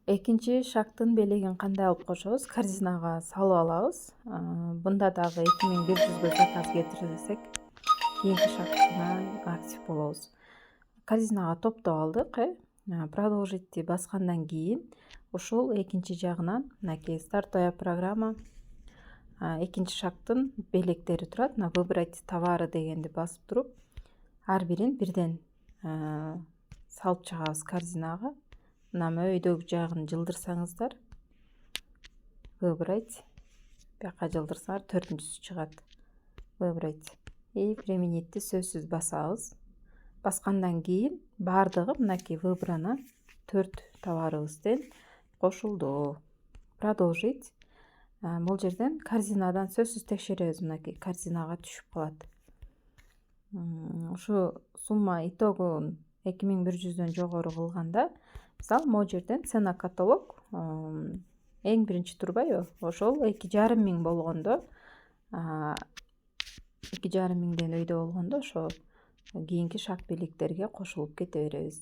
Экинчи шагтын белегин кандай алып кошобуз? Корзинага салып алабыз. Бунда дагы 2100 заказ кетирсек, кийинки шагтына актив болобуз. Корзинага топтоп алдык. Продолжитти баскандан кийин ушул экинчи жагынан мынакей стартовая программа экинчи шагтын белектери турат. Выбрать товары дегенди басып туруп, ар бирин бирден салып чыгабыз корзинага. Мына мөйдөгү жагын жылдырсаңыздар, выбрать, бияка жылдырсаңар төртүнчүсү чыгат. Выбрать и применитти сөзсүз басабыз. Баскандан кийин бардыгы мынакей выбрана 4 товарыбызден кошулду. Продолжить. Бул жерден корзинадан сөзсүз текшеребиз, мынакей корзинага түшүп калат. Ушу сумма итогун 2100дөн жогору кылганда, мисалы могу жерден цена каталог эң биринчи турбайбы? Ошол 2500 болгондо, 2500ден өйдө болгондо ошо кийинки шаг белектерге кошулуп кете беребиз.